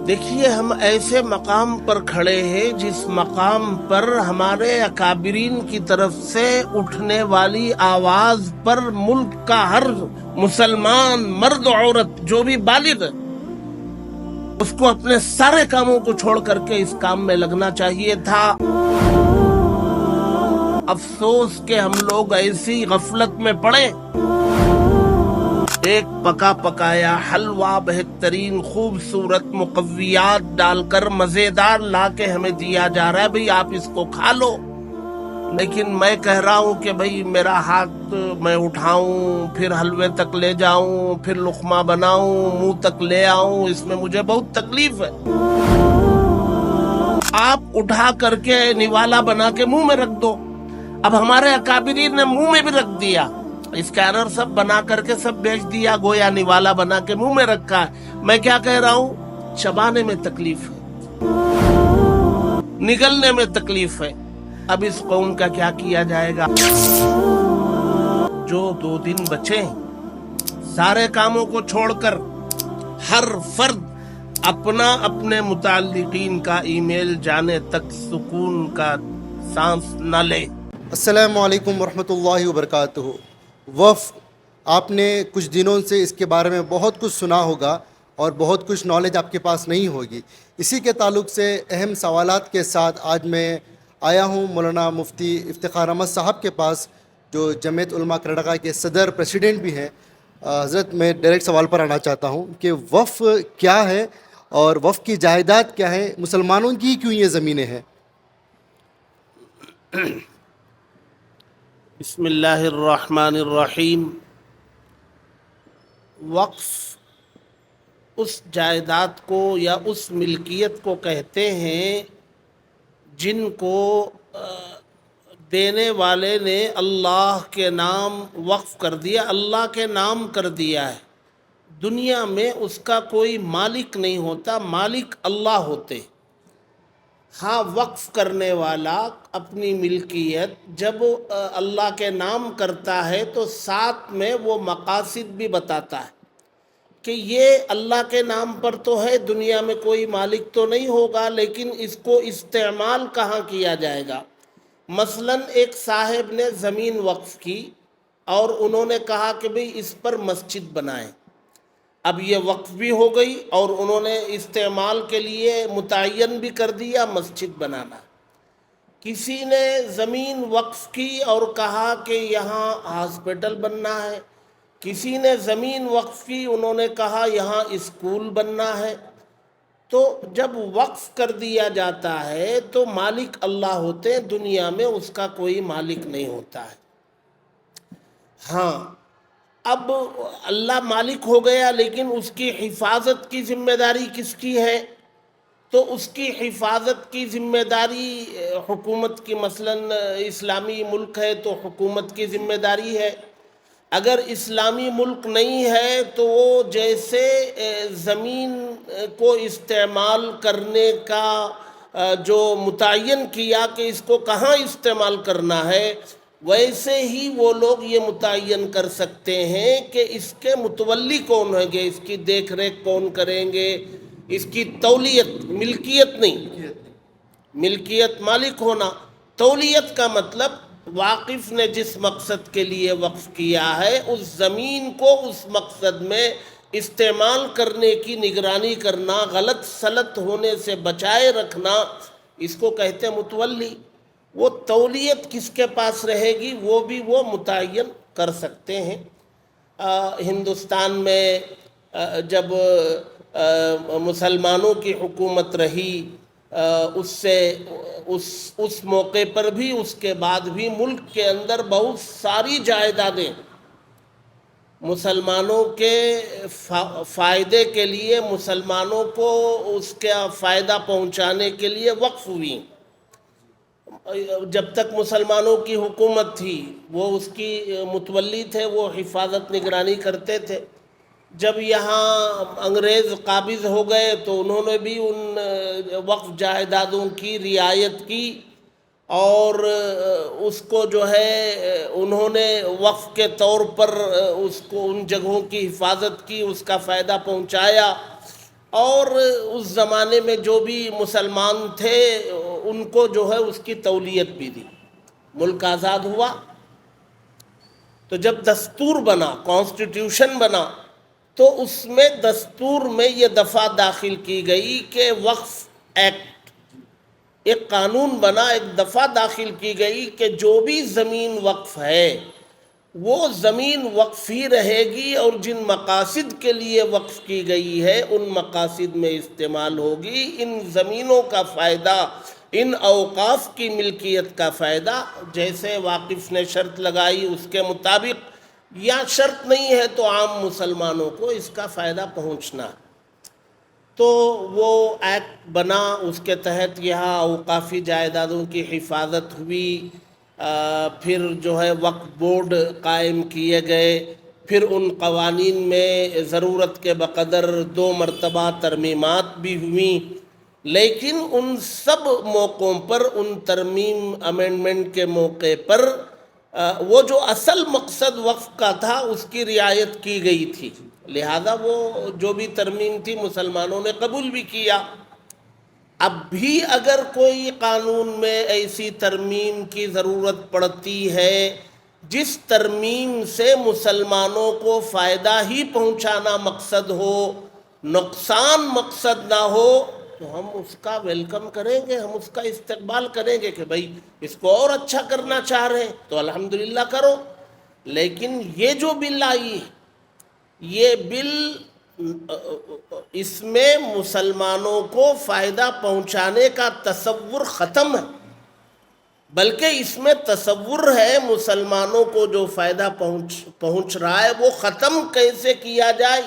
دیکھیے ہم ایسے مقام پر کھڑے ہیں جس مقام پر ہمارے اکابرین کی طرف سے اٹھنے والی آواز پر ملک کا ہر مسلمان مرد عورت جو بھی بالغ ہے اس کو اپنے سارے کاموں کو چھوڑ کر کے اس کام میں لگنا چاہیے تھا۔ افسوس کہ ہم لوگ ایسی غفلت میں پڑے، ایک پکا پکایا حلوہ بہترین خوبصورت مقویات ڈال کر مزیدار لا کے ہمیں دیا جا رہا ہے، بھئی آپ اس کو کھا لو، لیکن میں کہہ رہا ہوں کہ بھئی میرا ہاتھ میں اٹھاؤں، پھر حلوے تک لے جاؤں، پھر لقمہ بناؤں، منہ تک لے آؤں، اس میں مجھے بہت تکلیف ہے۔ آپ اٹھا کر کے نوالا بنا کے منہ میں رکھ دو۔ اب ہمارے اکابرین نے منہ میں بھی رکھ دیا، اسکینر سب بنا کر کے سب بیچ دیا، گویا نوالا بنا کے منہ میں رکھا ہے۔ میں کیا کہہ رہا ہوں، چبانے میں تکلیف ہے، نگلنے میں تکلیف ہے۔ اب اس قوم کا کیا کیا جائے گا؟ جو 2 دن بچے سارے کاموں کو چھوڑ کر ہر فرد اپنا اپنے متعلقین کا ای میل جانے تک سکون کا سانس نہ لے۔ السلام علیکم ورحمۃ اللہ وبرکاتہ۔ وفد، آپ نے کچھ دنوں سے اس کے بارے میں بہت کچھ سنا ہوگا اور بہت کچھ نالج آپ کے پاس نہیں ہوگی۔ اسی کے تعلق سے اہم سوالات کے ساتھ آج میں آیا ہوں مولانا مفتی افتخار احمد صاحب کے پاس، جو جمعیت علماء کرناٹکا کے صدر پریسیڈنٹ بھی ہیں۔ حضرت، میں ڈائریکٹ سوال پر آنا چاہتا ہوں کہ وقف کیا ہے اور وقف کی جائیداد کیا ہے، مسلمانوں کی کیوں یہ زمینیں ہیں؟ بسم اللہ الرحمن الرحیم۔ وقف اس جائیداد کو یا اس ملکیت کو کہتے ہیں جن کو دینے والے نے اللہ کے نام وقف کر دیا، اللہ کے نام کر دیا ہے۔ دنیا میں اس کا کوئی مالک نہیں ہوتا، مالک اللہ ہوتے۔ ہاں، وقف کرنے والا اپنی ملکیت جب اللہ کے نام کرتا ہے تو ساتھ میں وہ مقاصد بھی بتاتا ہے کہ یہ اللہ کے نام پر تو ہے، دنیا میں کوئی مالک تو نہیں ہوگا، لیکن اس کو استعمال کہاں کیا جائے گا۔ مثلاً ایک صاحب نے زمین وقف کی اور انہوں نے کہا کہ بھئی اس پر مسجد بنائیں۔ اب یہ وقف بھی ہو گئی اور انہوں نے استعمال کے لیے متعین بھی کر دیا مسجد بنانا۔ کسی نے زمین وقف کی اور کہا کہ یہاں ہاسپٹل بننا ہے، کسی نے زمین وقف کی، انہوں نے کہا یہاں اسکول بننا ہے۔ تو جب وقف کر دیا جاتا ہے تو مالک اللہ ہوتے ہیں، دنیا میں اس کا کوئی مالک نہیں ہوتا ہے۔ ہاں، اب اللہ مالک ہو گیا، لیکن اس کی حفاظت کی ذمہ داری کس کی ہے؟ تو اس کی حفاظت کی ذمہ داری حکومت کی، مثلاً اسلامی ملک ہے تو حکومت کی ذمہ داری ہے۔ اگر اسلامی ملک نہیں ہے تو وہ جیسے زمین کو استعمال کرنے کا جو متعین کیا کہ اس کو کہاں استعمال کرنا ہے، ویسے ہی وہ لوگ یہ متعین کر سکتے ہیں کہ اس کے متولی کون ہوں گے، اس کی دیکھ ریکھ کون کریں گے، اس کی تولیت، ملکیت نہیں، ملکیت مالک ہونا، تولیت کا مطلب واقف نے جس مقصد کے لیے وقف کیا ہے اس زمین کو اس مقصد میں استعمال کرنے کی نگرانی کرنا، غلط سلط ہونے سے بچائے رکھنا، اس کو کہتے ہیں متولی۔ وہ تولیت کس کے پاس رہے گی وہ بھی وہ متعین کر سکتے ہیں۔ ہندوستان میں جب مسلمانوں کی حکومت رہی، اس موقع پر بھی، اس کے بعد بھی ملک کے اندر بہت ساری جائیدادیں مسلمانوں کے فائدے کے لیے، مسلمانوں کو اس کا فائدہ پہنچانے کے لیے وقف ہوئی۔ جب تک مسلمانوں کی حکومت تھی وہ اس کی متولی تھے، وہ حفاظت نگرانی کرتے تھے۔ جب یہاں انگریز قابض ہو گئے تو انہوں نے بھی ان وقف جائیدادوں کی رعایت کی اور اس کو جو ہے انہوں نے وقف کے طور پر اس کو، ان جگہوں کی حفاظت کی، اس کا فائدہ پہنچایا۔ اور اس زمانے میں جو بھی مسلمان تھے ان کو جو ہے اس کی تولیت بھی دی. ملک آزاد ہوا تو جب دستور بنا، کانسٹیٹیوشن بنا، تو اس میں دستور میں یہ دفعہ داخل کی گئی کہ وقف ایکٹ، ایک قانون بنا، ایک دفعہ داخل کی گئی کہ جو بھی زمین وقف ہے وہ زمین وقف ہی رہے گی، اور جن مقاصد کے لیے وقف کی گئی ہے ان مقاصد میں استعمال ہوگی. ان زمینوں کا فائدہ، ان اوقاف کی ملکیت کا فائدہ، جیسے واقف نے شرط لگائی اس کے مطابق، یا شرط نہیں ہے تو عام مسلمانوں کو اس کا فائدہ پہنچنا. تو وہ ایکٹ بنا، اس کے تحت یہاں اوقافی جائیدادوں کی حفاظت ہوئی. پھر جو ہے وقف بورڈ قائم کیے گئے. پھر ان قوانین میں ضرورت کے بقدر 2 مرتبہ ترمیمات بھی ہوئیں، لیکن ان سب موقعوں پر، ان ترمیم امینڈمنٹ کے موقع پر، وہ جو اصل مقصد وقف کا تھا اس کی رعایت کی گئی تھی. لہذا وہ جو بھی ترمیم تھی مسلمانوں نے قبول بھی کیا. اب بھی اگر کوئی قانون میں ایسی ترمیم کی ضرورت پڑتی ہے جس ترمیم سے مسلمانوں کو فائدہ ہی پہنچانا مقصد ہو، نقصان مقصد نہ ہو، تو ہم اس کا ویلکم کریں گے، ہم اس کا استقبال کریں گے کہ بھائی اس کو اور اچھا کرنا چاہ رہے ہیں تو الحمدللہ کرو. لیکن یہ جو بل آئی ہے، یہ بل اس میں مسلمانوں کو فائدہ پہنچانے کا تصور ختم ہے، بلکہ اس میں تصور ہے مسلمانوں کو جو فائدہ پہنچ رہا ہے وہ ختم کیسے کیا جائے.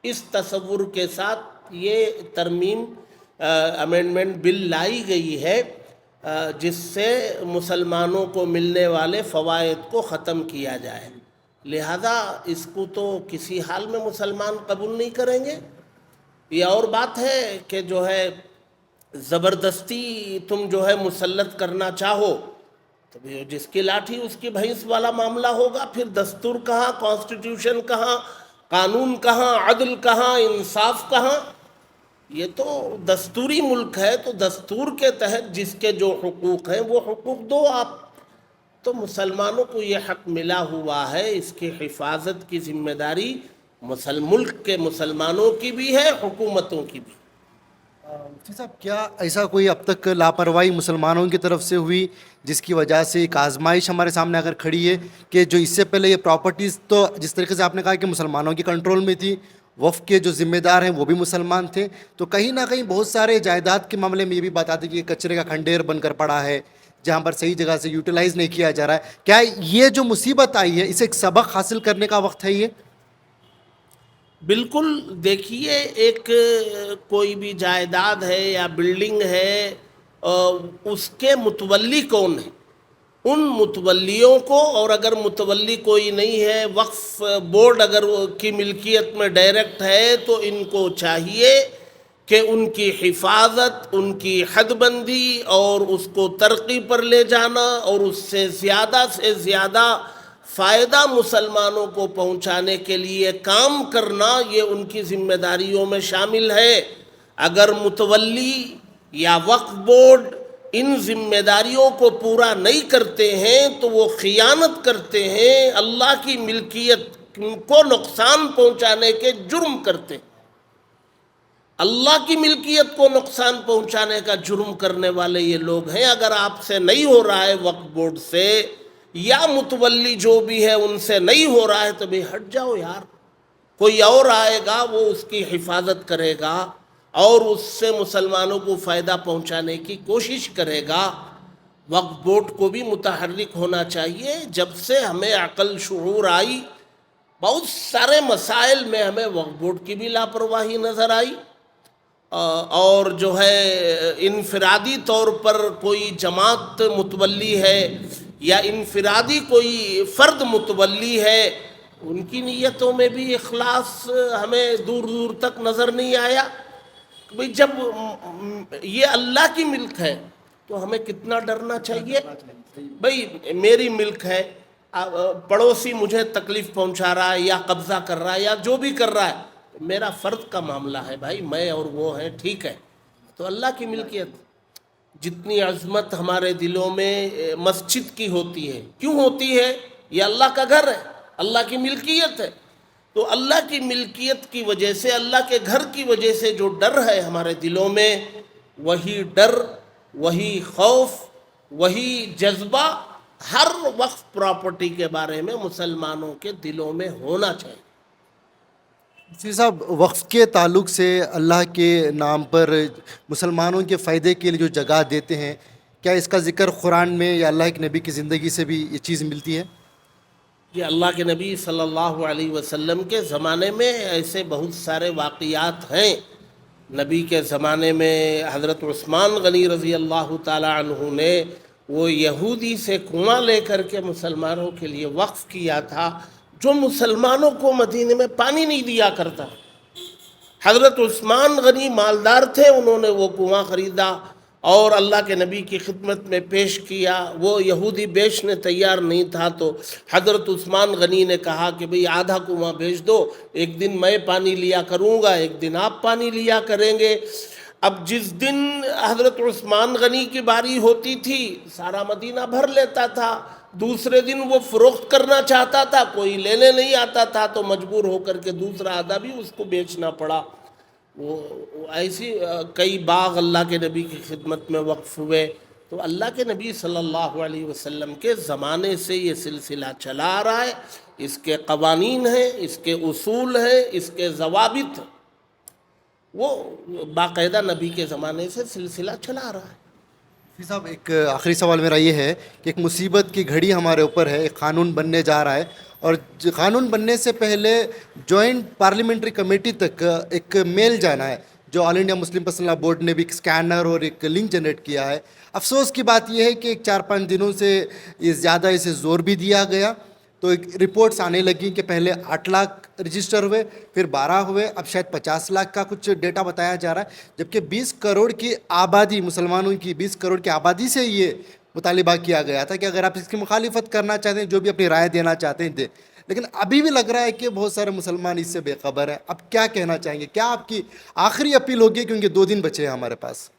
اس تصور کے ساتھ یہ ترمیم امینڈمنٹ بل لائی گئی ہے، جس سے مسلمانوں کو ملنے والے فوائد کو ختم کیا جائے. لہذا اس کو تو کسی حال میں مسلمان قبول نہیں کریں گے. یہ اور بات ہے کہ جو ہے زبردستی تم جو ہے مسلط کرنا چاہو تو جس کی لاٹھی اس کی بھینس والا معاملہ ہوگا. پھر دستور کہاں، کانسٹیٹیوشن کہاں، قانون کہاں، عدل کہاں، انصاف کہاں؟ یہ تو دستوری ملک ہے، تو دستور کے تحت جس کے جو حقوق ہیں وہ حقوق دو آپ. تو مسلمانوں کو یہ حق ملا ہوا ہے، اس کی حفاظت کی ذمہ داری ملک کے مسلمانوں کی بھی ہے، حکومتوں کی بھی. مفتی صاحب، کیا ایسا کوئی اب تک لاپرواہی مسلمانوں کی طرف سے ہوئی جس کی وجہ سے ایک آزمائش ہمارے سامنے اگر کھڑی ہے کہ جو اس سے پہلے یہ پراپرٹیز تو جس طریقے سے آپ نے کہا کہ مسلمانوں کے کنٹرول میں تھی، وقف کے جو ذمہ دار ہیں وہ بھی مسلمان تھے، تو کہیں نہ کہیں بہت سارے جائیداد کے معاملے میں یہ بھی بات آتی ہے کہ کچرے کا کھنڈیر بن کر پڑا ہے جہاں پر صحیح جگہ سے یوٹیلائز نہیں کیا جا رہا ہے. کیا یہ جو مصیبت آئی ہے اسے ایک سبق حاصل کرنے کا وقت ہے یہ؟ بالکل. دیکھیے، ایک کوئی بھی جائیداد ہے یا بلڈنگ ہے، اس کے متولی کون ہیں، ان متولیوں کو، اور اگر متولی کوئی نہیں ہے، وقف بورڈ اگر کی ملکیت میں ڈائریکٹ ہے، تو ان کو چاہیے کہ ان کی حفاظت، ان کی حد بندی اور اس کو ترقی پر لے جانا اور اس سے زیادہ فائدہ مسلمانوں کو پہنچانے کے لیے کام کرنا، یہ ان کی ذمہ داریوں میں شامل ہے. اگر متولی یا وقف بورڈ ان ذمہ داریوں کو پورا نہیں کرتے ہیں تو وہ خیانت کرتے ہیں، اللہ کی ملکیت کو نقصان پہنچانے کے جرم کرتے ہیں. اللہ کی ملکیت کو نقصان پہنچانے کا جرم کرنے والے یہ لوگ ہیں. اگر آپ سے نہیں ہو رہا ہے وقف بورڈ سے یا متولی جو بھی ہے ان سے نہیں ہو رہا ہے تو بھی ہٹ جاؤ یار، کوئی اور آئے گا وہ اس کی حفاظت کرے گا اور اس سے مسلمانوں کو فائدہ پہنچانے کی کوشش کرے گا. وقف بورڈ کو بھی متحرک ہونا چاہیے. جب سے ہمیں عقل شعور آئی، بہت سارے مسائل میں ہمیں وقف بورڈ کی بھی لاپرواہی نظر آئی، اور جو ہے انفرادی طور پر کوئی جماعت متولی ہے یا انفرادی کوئی فرد متولی ہے، ان کی نیتوں میں بھی اخلاص ہمیں دور دور تک نظر نہیں آیا. بھئی جب یہ اللہ کی ملک ہے تو ہمیں کتنا ڈرنا چاہیے. بھئی میری ملک ہے، پڑوسی مجھے تکلیف پہنچا رہا ہے یا قبضہ کر رہا ہے یا جو بھی کر رہا ہے، میرا فرد کا معاملہ ہے بھائی، میں اور وہ ہیں، ٹھیک ہے، تو اللہ کی ملکیت. جتنی عظمت ہمارے دلوں میں مسجد کی ہوتی ہے، کیوں ہوتی ہے؟ یہ اللہ کا گھر ہے، اللہ کی ملکیت ہے. تو اللہ کی ملکیت کی وجہ سے، اللہ کے گھر کی وجہ سے جو ڈر ہے ہمارے دلوں میں، وہی ڈر، وہی خوف، وہی جذبہ ہر وقف پراپرٹی کے بارے میں مسلمانوں کے دلوں میں ہونا چاہیے. مفتی صاحب، وقف کے تعلق سے اللہ کے نام پر مسلمانوں کے فائدے کے لیے جو جگہ دیتے ہیں، کیا اس کا ذکر قرآن میں یا اللہ کے نبی کی زندگی سے بھی یہ چیز ملتی ہے؟ کہ اللہ کے نبی صلی اللہ علیہ وسلم کے زمانے میں ایسے بہت سارے واقعات ہیں. نبی کے زمانے میں حضرت عثمان غنی رضی اللہ تعالی عنہ نے وہ یہودی سے کنواں لے کر کے مسلمانوں کے لیے وقف کیا تھا، جو مسلمانوں کو مدینے میں پانی نہیں دیا کرتا. حضرت عثمان غنی مالدار تھے، انہوں نے وہ کنواں خریدا اور اللہ کے نبی کی خدمت میں پیش کیا. وہ یہودی بیچنے تیار نہیں تھا، تو حضرت عثمان غنی نے کہا کہ بھئی آدھا کنواں بیچ دو، ایک دن میں پانی لیا کروں گا، ایک دن آپ پانی لیا کریں گے. اب جس دن حضرت عثمان غنی کی باری ہوتی تھی، سارا مدینہ بھر لیتا تھا. دوسرے دن وہ فروخت کرنا چاہتا تھا، کوئی لینے نہیں آتا تھا، تو مجبور ہو کر کے دوسرا آدھا بھی اس کو بیچنا پڑا. وہ ایسی کئی باغ اللہ کے نبی کی خدمت میں وقف ہوئے. تو اللہ کے نبی صلی اللہ علیہ وسلم کے زمانے سے یہ سلسلہ چلا آ رہا ہے. اس کے قوانین ہیں، اس کے اصول ہیں، اس کے ضوابط، وہ باقاعدہ نبی کے زمانے سے سلسلہ چلا آ رہا ہے. مفتی صاحب، ایک آخری سوال میرا یہ ہے کہ ایک مصیبت کی گھڑی ہمارے اوپر ہے، ایک قانون بننے جا رہا ہے، اور قانون بننے سے پہلے جوائنٹ پارلیمنٹری کمیٹی تک ایک میل جانا ہے، جو آل انڈیا مسلم پرسنل لا بورڈ نے بھی ایک اسکینر اور ایک لنک جنریٹ کیا ہے. افسوس کی بات یہ ہے کہ ایک 4-5 دنوں سے یہ زیادہ اسے زور بھی دیا گیا، تو ایک رپورٹس آنے لگیں کہ پہلے 8 لاکھ رجسٹر ہوئے، پھر 12 ہوئے، اب شاید 50 لاکھ کا کچھ ڈیٹا بتایا جا رہا ہے، جبکہ 20 کروڑ کی آبادی، مسلمانوں کی 20 کروڑ کی آبادی سے یہ مطالبہ کیا گیا تھا کہ اگر آپ اس کی مخالفت کرنا چاہتے ہیں، جو بھی اپنی رائے دینا چاہتے ہیں دیں. لیکن ابھی بھی لگ رہا ہے کہ بہت سارے مسلمان اس سے بے خبر ہیں. اب کیا کہنا چاہیں گے؟ کیا آپ کی آخری اپیل ہوگی، کیونکہ 2 دن بچے ہیں ہمارے پاس؟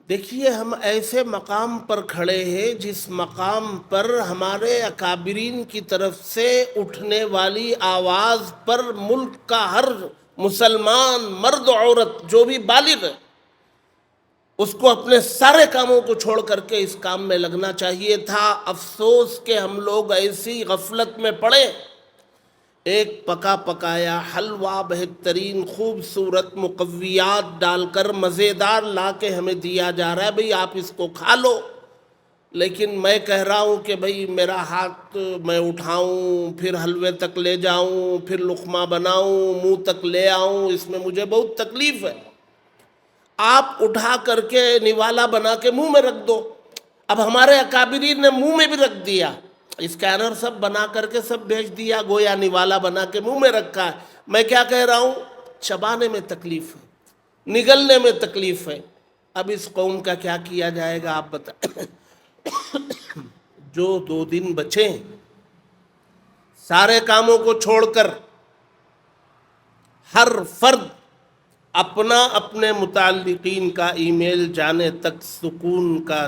دیکھیے، ہم ایسے مقام پر کھڑے ہیں جس مقام پر ہمارے اکابرین کی طرف سے اٹھنے والی آواز پر ملک کا ہر مسلمان مرد عورت جو بھی بالغ ہے، اس کو اپنے سارے کاموں کو چھوڑ کر کے اس کام میں لگنا چاہیے تھا. افسوس کہ ہم لوگ ایسی غفلت میں پڑے. ایک پکا پکایا حلوہ بہترین خوبصورت مقویات ڈال کر مزیدار لا کے ہمیں دیا جا رہا ہے، بھئی آپ اس کو کھا لو. لیکن میں کہہ رہا ہوں کہ بھئی میرا ہاتھ میں اٹھاؤں، پھر حلوے تک لے جاؤں، پھر لقمہ بناؤں، منہ تک لے آؤں، اس میں مجھے بہت تکلیف ہے. آپ اٹھا کر کے نوالا بنا کے منہ میں رکھ دو. اب ہمارے اکابرین نے منہ میں بھی رکھ دیا، اسکینر سب بنا کر کے سب بھیج دیا، گویا نوالا بنا کے منہ میں رکھا ہے. میں کیا کہہ رہا ہوں؟ چبانے میں تکلیف ہے، نگلنے میں تکلیف ہے. اب اس قوم کا کیا کیا جائے گا آپ بتائیں؟ جو 2 دن بچے، سارے کاموں کو چھوڑ کر ہر فرد اپنا اپنے متعلقین کا ای میل جانے تک سکون کا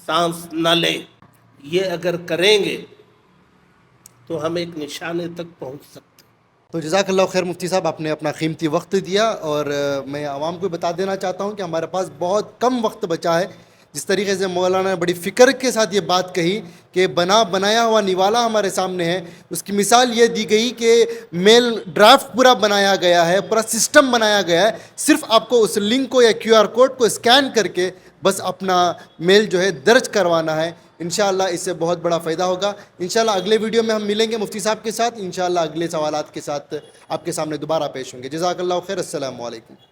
سانس نہ لے. یہ اگر کریں گے تو ہم ایک نشانے تک پہنچ سکتے ہیں. تو جزاک اللہ خیر مفتی صاحب، آپ نے اپنا قیمتی وقت دیا، اور میں عوام کو بتا دینا چاہتا ہوں کہ ہمارے پاس بہت کم وقت بچا ہے. جس طریقے سے مولانا نے بڑی فکر کے ساتھ یہ بات کہی کہ بنایا ہوا نوالا ہمارے سامنے ہے، اس کی مثال یہ دی گئی کہ میل ڈرافٹ پورا بنایا گیا ہے، پورا سسٹم بنایا گیا ہے، صرف آپ کو اس لنک کو یا QR کوڈ کو اسکین کر کے بس اپنا میل جو ہے درج کروانا ہے. انشاءاللہ اس سے بہت بڑا فائدہ ہوگا. انشاءاللہ اگلے ویڈیو میں ہم ملیں گے مفتی صاحب کے ساتھ، انشاءاللہ اگلے سوالات کے ساتھ آپ کے سامنے دوبارہ پیش ہوں گے. جزاک اللہ خیر. السلام علیکم.